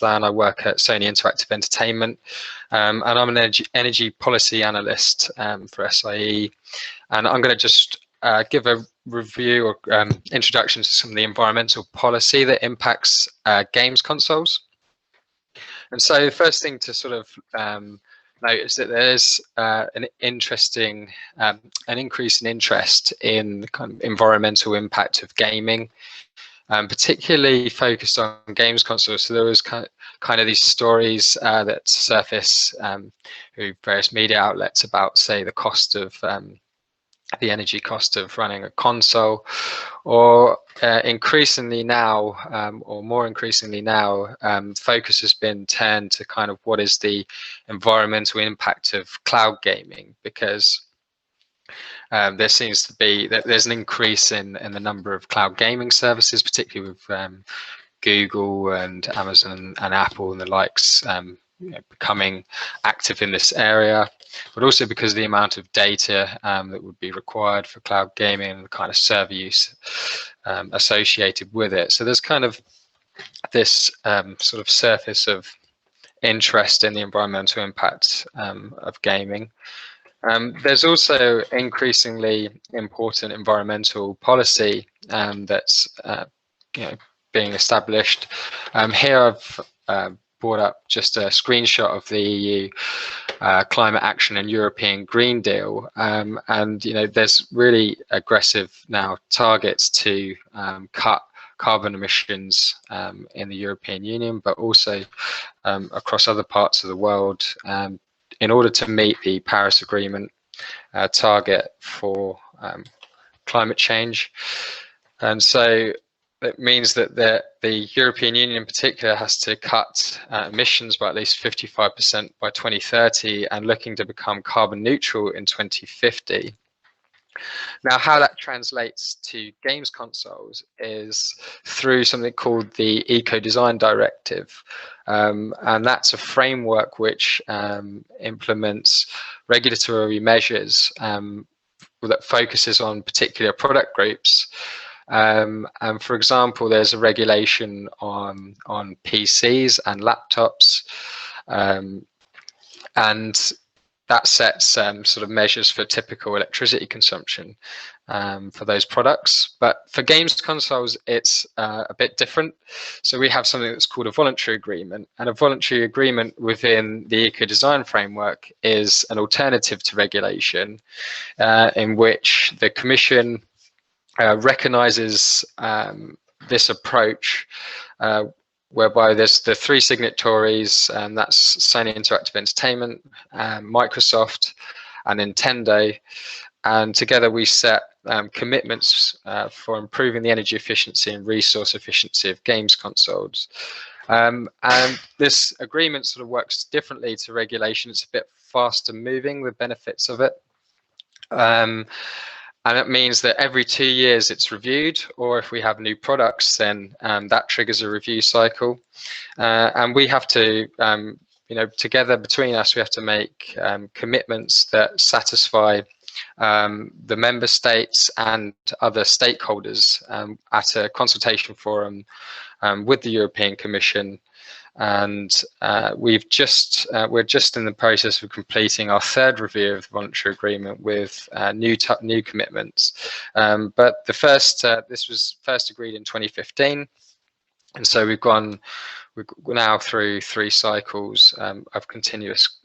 Aslan. I work at Sony Interactive Entertainment, and I'm an energy policy analyst for SIE. And I'm going to just give a review or introduction to some of the environmental policy that impacts games consoles. And so the first thing to sort of note is that there's an increase in interest in the kind of environmental impact of gaming, particularly focused on games consoles. So there was kind of these stories that surface through various media outlets about, say, the cost of the energy cost of running a console, or increasingly now, or more increasingly now, focus has been turned to kind of what is the environmental impact of cloud gaming, because there seems to be that there's an increase in the number of cloud gaming services, particularly with Google and Amazon and Apple and the likes becoming active in this area, but also because of the amount of data that would be required for cloud gaming and the kind of server use associated with it. So there's kind of this sort of surface of interest in the environmental impact of gaming. There's also increasingly important environmental policy that's being established. Here I've brought up just a screenshot of the EU climate action and European Green Deal, and there's really aggressive now targets to cut carbon emissions in the European Union, but also across other parts of the world, in order to meet the Paris Agreement target for climate change. And so it means that the European Union in particular has to cut emissions by at least 55% by 2030 and looking to become carbon neutral in 2050. Now, how that translates to games consoles is through something called the Ecodesign directive. And that's a framework which implements regulatory measures that focuses on particular product groups. And for example, there's a regulation on PCs and laptops, and that sets sort of measures for typical electricity consumption for those products. But for games consoles, it's a bit different. So we have something that's called a voluntary agreement, and a voluntary agreement within the Ecodesign framework is an alternative to regulation in which the Commission recognizes this approach, whereby there's the three signatories, and that's Sony Interactive Entertainment, Microsoft, and Nintendo. And together we set commitments for improving the energy efficiency and resource efficiency of games consoles. And this agreement sort of works differently to regulation. It's a bit faster moving, the benefits of it. And it means that every 2 years it's reviewed, or if we have new products, then that triggers a review cycle. And we have to, together between us, we have to make commitments that satisfy the member states and other stakeholders at a consultation forum with the European Commission. And we're just in the process of completing our third review of the voluntary agreement with new commitments. But this was first agreed in 2015, and so we're now through 3 cycles of continuous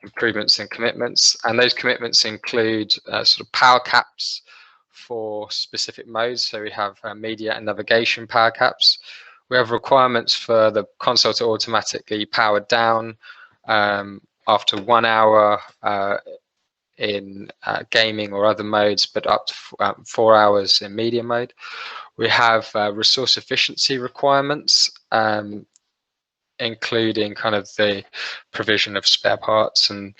improvements and commitments, and those commitments include sort of power caps for specific modes. So we have media and navigation power caps. We have requirements for the console to automatically power down after 1 hour in gaming or other modes, but up to 4 hours in media mode. We have resource efficiency requirements, including kind of the provision of spare parts and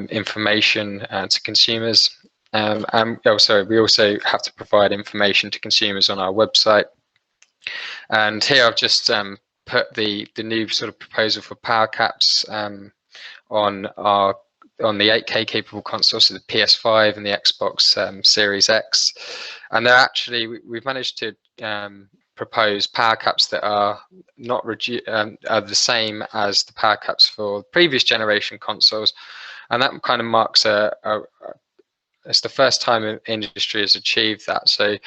information to consumers. We also have to provide information to consumers on our website. And here I've just put the new sort of proposal for power caps on the 8K capable consoles, so the PS5 and the Xbox Series X. And they're actually, we've managed to propose power caps that are not are the same as the power caps for previous generation consoles, and that kind of marks it's the first time in industry has achieved that. So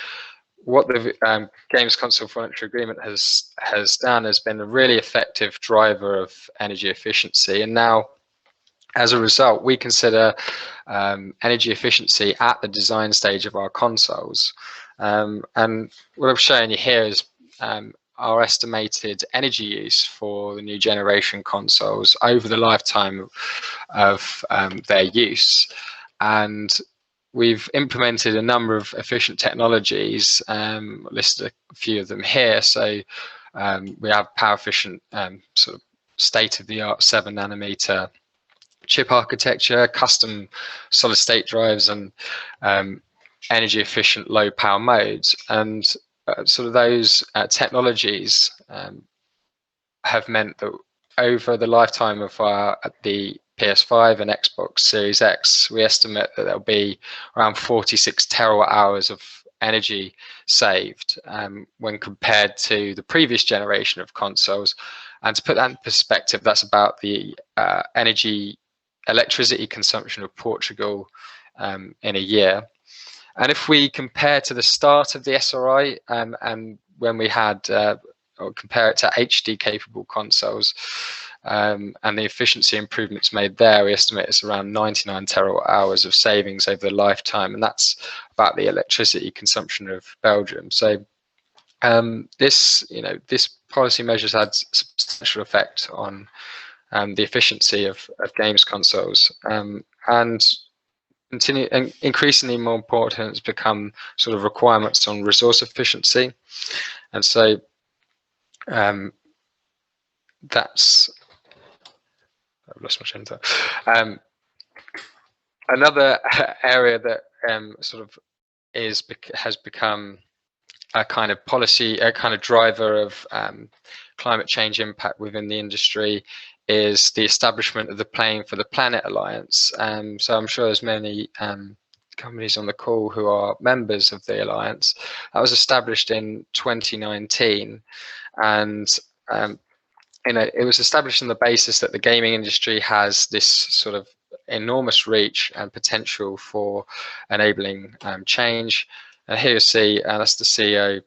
what the Games Console Voluntary Agreement has done has been a really effective driver of energy efficiency, and now as a result we consider energy efficiency at the design stage of our consoles. And what I'm showing you here is our estimated energy use for the new generation consoles over the lifetime of their use. And we've implemented a number of efficient technologies, listed a few of them here. So we have power efficient sort of state-of-the-art 7nm chip architecture, custom solid state drives, and energy efficient low power modes. And sort of those technologies have meant that over the lifetime of the PS5 and Xbox Series X, we estimate that there'll be around 46 terawatt hours of energy saved when compared to the previous generation of consoles. And to put that in perspective, that's about the electricity consumption of Portugal in a year. And if we compare to the start of the SRI and when we had, or compare it to HD capable consoles, and the efficiency improvements made there, we estimate it's around 99 terawatt hours of savings over the lifetime, and that's about the electricity consumption of Belgium. So this policy measures had substantial effect on the efficiency of games consoles, and increasingly more important has become sort of requirements on resource efficiency. And so that's, I've lost my train of thought. Another area that sort of has become a kind of policy, a kind of driver of climate change impact within the industry is the establishment of the Playing for the Planet Alliance. So I'm sure there's many companies on the call who are members of the alliance. That was established in 2019, and it was established on the basis that the gaming industry has this sort of enormous reach and potential for enabling change. And here you see, that's the CEO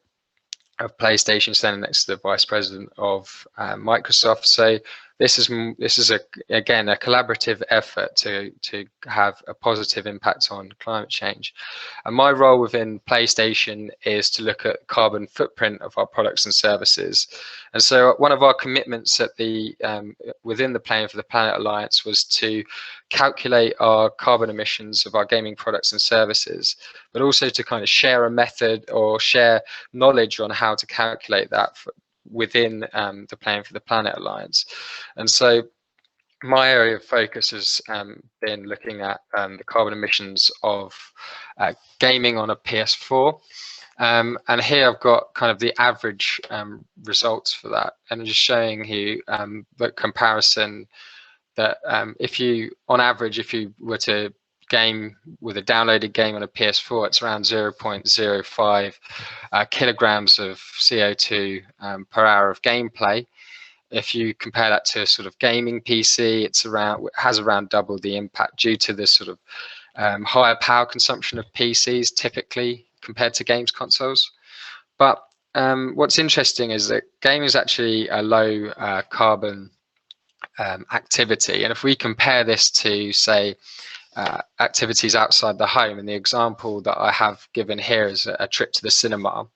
of PlayStation standing next to the Vice President of Microsoft. So this is again a collaborative effort to have a positive impact on climate change. And my role within PlayStation is to look at carbon footprint of our products and services. And so one of our commitments at the within the Playing for the Planet Alliance was to calculate our carbon emissions of our gaming products and services, but also to kind of share a method or share knowledge on how to calculate that within the Playing for the Planet Alliance. And so my area of focus has been looking at the carbon emissions of gaming on a PS4. And here I've got kind of the average results for that, and I'm just showing you the comparison that if you, on average, if you were to game with a downloaded game on a PS4, it's around 0.05 kilograms of CO2 per hour of gameplay. If you compare that to a sort of gaming PC, it has around double the impact due to the sort of higher power consumption of PCs typically compared to games consoles. But what's interesting is that gaming is actually a low carbon activity, and if we compare this to, say, activities outside the home, and the example that I have given here is a trip to the cinema,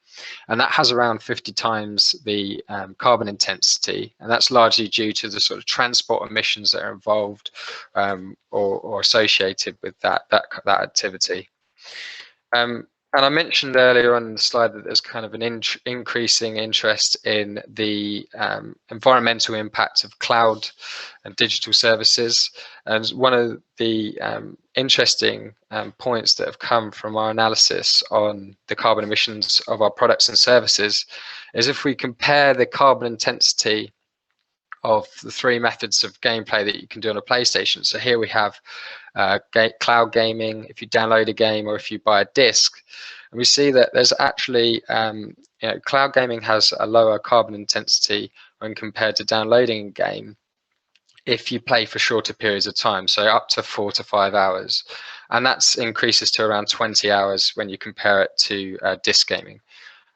and that has around 50 times the carbon intensity, and that's largely due to the sort of transport emissions that are involved or associated with that activity. And I mentioned earlier on the slide that there's kind of an increasing interest in the environmental impact of cloud and digital services. And one of the interesting points that have come from our analysis on the carbon emissions of our products and services is if we compare the carbon intensity of the three methods of gameplay that you can do on a PlayStation. So here we have cloud gaming, if you download a game or if you buy a disc. And we see that there's actually, cloud gaming has a lower carbon intensity when compared to downloading a game if you play for shorter periods of time, so up to 4 to 5 hours. And that increases to around 20 hours when you compare it to disc gaming.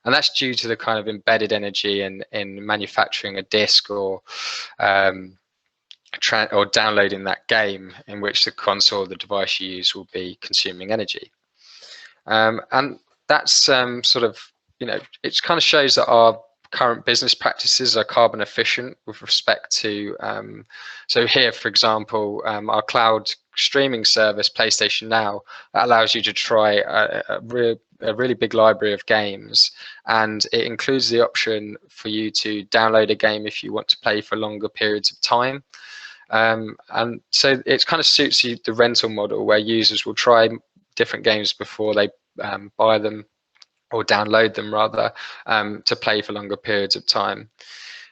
And that's due to the kind of embedded energy in manufacturing a disc or downloading that game, in which the console or the device you use will be consuming energy. And that's sort of, it kind of shows that our current business practices are carbon efficient with respect to, so here, for example, our cloud streaming service, PlayStation Now, that allows you to try a really big library of games, and it includes the option for you to download a game if you want to play for longer periods of time. And so it kind of suits you, the rental model, where users will try different games before they buy them, or download them rather, to play for longer periods of time.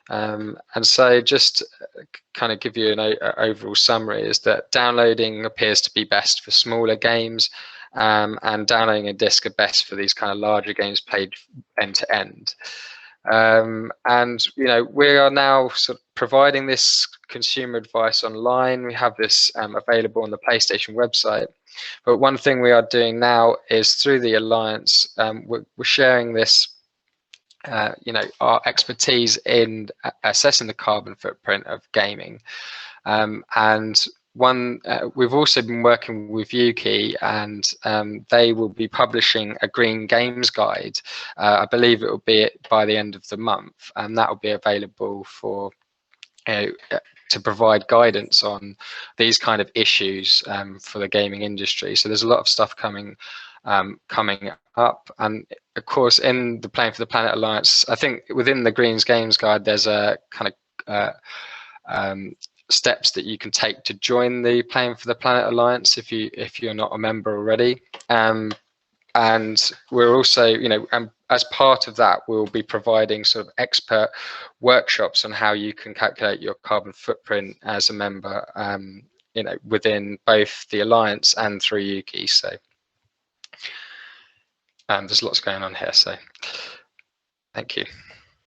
And so just kind of give you an overall summary is that downloading appears to be best for smaller games, and downloading a disc are best for these kind of larger games played end to end. And we are now sort of providing this consumer advice online. We have this available on the PlayStation website. But one thing we are doing now is through the Alliance, we're sharing this, our expertise in assessing the carbon footprint of gaming. And we've also been working with Ukie, and they will be publishing a green games guide. I believe it will be by the end of the month, and that will be available for to provide guidance on these kind of issues for the gaming industry. So there's a lot of stuff coming up, and of course in the Playing for the Planet Alliance, I think within the Green Games Guide there's a kind of steps that you can take to join the Playing for the Planet Alliance if you're not a member already. And we're also, as part of that, we'll be providing sort of expert workshops on how you can calculate your carbon footprint as a member, within both the Alliance and through Ukie. So there's lots going on here. So thank you.